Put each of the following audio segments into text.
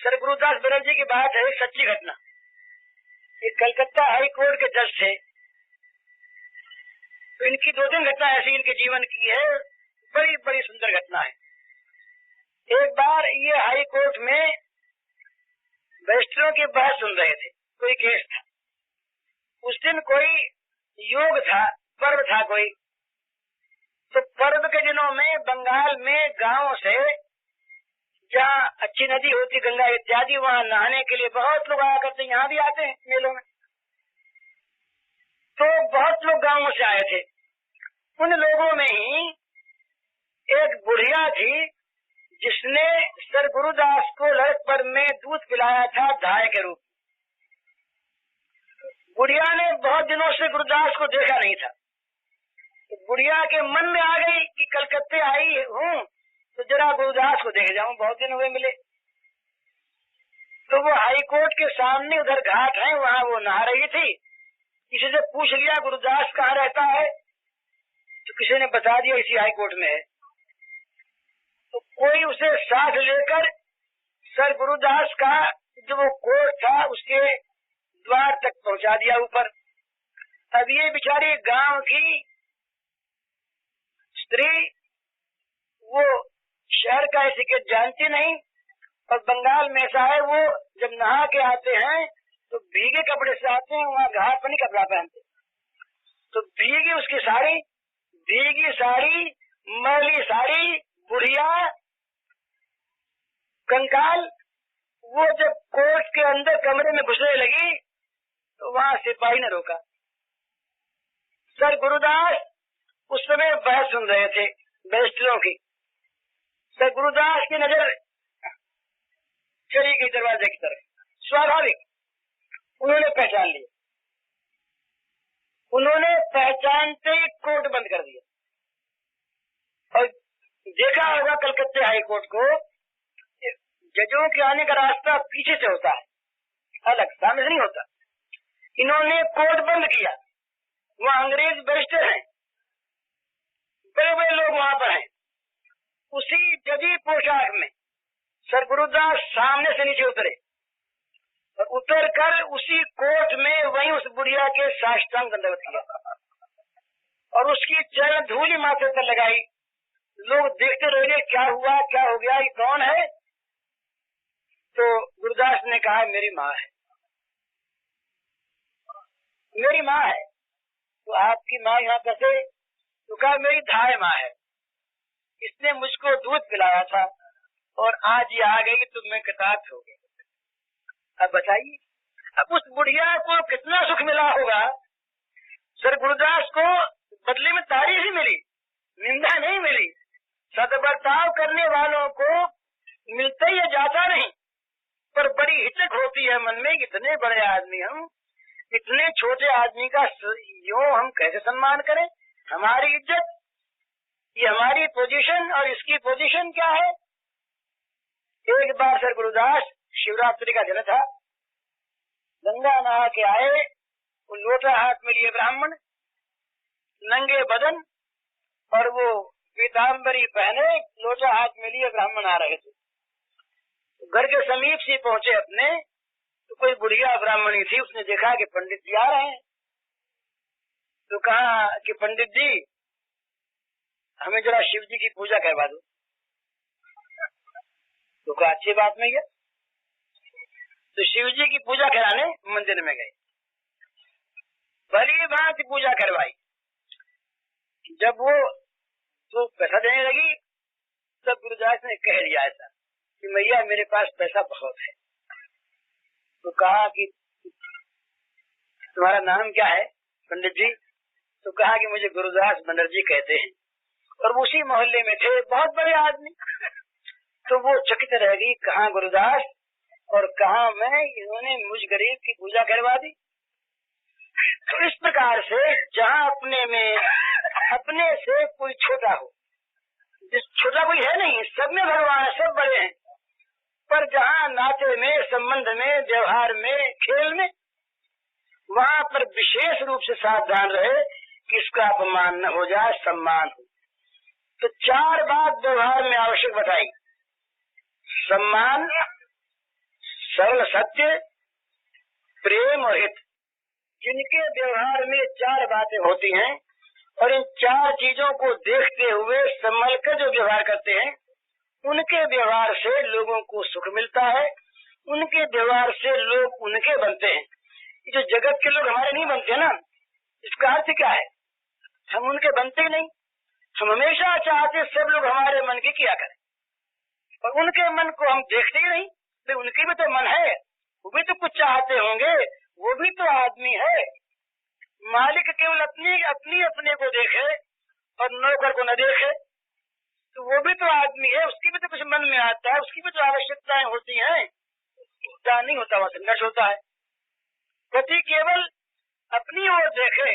Sir Gurudas Banerjee की बात है, सच्ची घटना। ये कलकत्ता हाई कोर्ट के जज थे, तो इनकी 2-3 घटना ऐसी इनके जीवन की है, बड़ी बड़ी सुंदर घटना है। एक बार ये हाई कोर्ट में बैरिस्टरों की बहस सुन रहे थे, कोई केस था। उस दिन कोई योग था, पर्व था कोई, तो पर्व के दिनों में बंगाल में गांव से जहाँ अच्छी नदी होती गंगा इत्यादि, वहाँ नहाने के लिए बहुत लोग आया करते, यहाँ भी आते हैं मेलों में। तो बहुत लोग गांवों से आए थे। उन लोगों में ही एक बुढ़िया थी जिसने सर गुरुदास को लड़कपन में दूध पिलाया था धाय के रूप। बुढ़िया ने बहुत दिनों से गुरुदास को देखा नहीं था, तो बुढ़िया के मन में आ गई कि कलकत्ते आई हूँ तो जरा गुरुदास को देख जाऊं, बहुत दिन हुए मिले। तो वो हाई कोर्ट के सामने उधर घाट है, वहाँ वो नहा रही थी। किसी से पूछ लिया गुरुदास कहाँ रहता है, तो किसी ने बता दिया इसी हाई कोर्ट में है। तो कोई उसे साथ लेकर सर गुरुदास का जो वो कोर्ट था उसके द्वार तक पहुंचा दिया ऊपर। अब ये बेचारी गांव की स्त्री, वो शहर का एटिकेट जानती नहीं, और बंगाल में ऐसा है, वो जब नहा के आते हैं तो भीगे कपड़े से आते हैं, वहाँ घाट पर नहीं कपड़ा पहनते, तो भीगी उसकी साड़ी, भीगी साड़ी, मैली साड़ी, बुढ़िया, कंकाल, वो जब कोर्ट के अंदर कमरे में घुसने लगी तो वहाँ सिपाही ने रोका। सर गुरुदास उस समय बहस सुन रहे थे बैरिस्टरों की। सर गुरुदास की नजर चली गई दरवाजे की तरफ, स्वाभाविक उन्होंने पहचान लिया। उन्होंने पहचानते ही कोर्ट बंद कर दिया। और देखा होगा कलकत्ते हाई कोर्ट को, जजों के आने का रास्ता पीछे से होता है, अलग सामने से नहीं होता। इन्होंने कोर्ट बंद किया, वहाँ अंग्रेज बैरिस्टर हैं, बड़े बड़े लोग वहाँ पर हैं। उसी जजी पोशाक में सर गुरुदास सामने से नीचे उतरे और उतर कर उसी कोर्ट में वहीं उस बुढ़िया के साष्टांग दंडवत किया और उसकी चरण धूलि माथे पर लगाई। लोग देखते रहे क्या हुआ, क्या हो गया, ये कौन है। तो गुरुदास ने कहा मेरी माँ है, मेरी माँ है। तो आपकी माँ यहाँ कैसे? तो कहा मेरी धाय माँ है, इसने मुझको दूध पिलाया था और आज ये आ गई तो मैं कृतार्थ हो गई। अब बताइए, अब उस बुढ़िया को कितना सुख मिला होगा। सर गुरुदास को बदले में तारीफ ही मिली, निंदा नहीं मिली। सदबर्ताव करने वालों को मिलता ही जाता नहीं, पर बड़ी हिचक होती है मन में, इतने बड़े आदमी हम, इतने छोटे आदमी का यूं हम कैसे सम्मान करें। हमारी इज्जत, ये हमारी पोजीशन, और इसकी पोजीशन क्या है। एक बार सर गुरुदास, शिवरात्रि का दिन था, गंगा नहा के आए, वो लोटा हाथ में लिए ब्राह्मण, नंगे बदन और वो पीताम्बरी पहने, लोटा हाथ में लिए ब्राह्मण आ रहे थे। घर के समीप से पहुंचे अपने, तो कोई बुढ़िया ब्राह्मणी थी, उसने देखा कि पंडित जी आ रहे हैं, तो कहा कि पंडित जी हमें जरा शिव जी की पूजा करवा दो। तो कहा अच्छी बात नहीं है। तो शिव जी की पूजा कराने मंदिर में गए, भली भांति पूजा करवाई। जब वो तो पैसा देने लगी, तब गुरुदास ने कह दिया ऐसा कि मैया मेरे पास पैसा बहुत है। तो कहा कि तुम्हारा नाम क्या है पंडित जी? तो कहा कि मुझे गुरुदास बनर्जी कहते हैं, और वो उसी मोहल्ले में थे, बहुत बड़े आदमी। तो वो चकित रह गई, कहाँ गुरुदास और कहाँ मैं, इन्होंने मुझ गरीब की पूजा करवा दी। तो इस प्रकार से जहाँ अपने में अपने से कोई छोटा हो, जिस छोटा कोई है नहीं, सब में भगवान है, सब बड़े हैं, पर जहाँ नाते में, संबंध में, व्यवहार में, खेल में, वहाँ पर विशेष रूप से सावधान रहे कि इसका अपमान न हो जाए, सम्मान हो। तो 4 बात व्यवहार में आवश्यक बताई: सम्मान, सरल सत्य, प्रेम और हित, जिनके व्यवहार में चार बातें होती हैं और इन चार चीजों को देखते हुए संभल कर जो व्यवहार करते हैं, उनके व्यवहार से लोगों को सुख मिलता है, उनके व्यवहार से लोग उनके बनते हैं। जो जगत के लोग हमारे नहीं बनते ना, इसका अर्थ क्या है? हम उनके बनते ही नहीं। हम हमेशा चाहते सब लोग हमारे मन की किया करें, और उनके मन को हम देखते ही नहीं। तो उनके भी तो मन है, वो भी तो कुछ चाहते होंगे, वो भी तो आदमी है। मालिक केवल अपनी अपने को देखे और नौकर को न देखे, तो वो भी तो आदमी है, उसकी भी तो कुछ मन में आता है, उसकी भी तो आवश्यकताएं होती हैं। उसका नहीं होता, वह संघर्ष होता है। पति केवल अपनी ओर देखे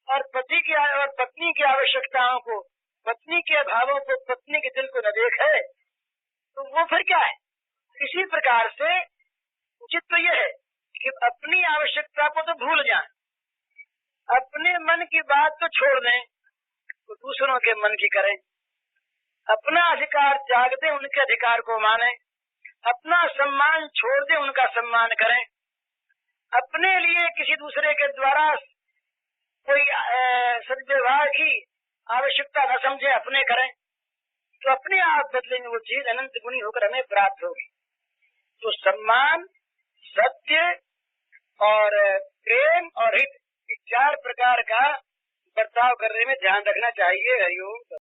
और पति की और पत्नी की आवश्यकताओं को, पत्नी के भावों को, पत्नी के दिल को न देखे, तो वो फिर क्या है? इसी प्रकार से उचित तो यह है कि अपनी आवश्यकता को तो भूल जाएं, अपने मन की बात तो छोड़ दें, तो दूसरों के मन की करें। अपना अधिकार त्याग दें, उनके अधिकार को माने। अपना सम्मान छोड़ दें, उनका सम्मान करें। अपने लिए किसी दूसरे के द्वारा कोई सद्व्यवहार की आवश्यकता न समझे, अपने करें, तो अपने आप बदले में वो चीज अनंत गुणी होकर हमें प्राप्त होगी। तो सम्मान, सत्य और प्रेम और हित, इस चार प्रकार का बर्ताव करने में ध्यान रखना चाहिए। हरिओम।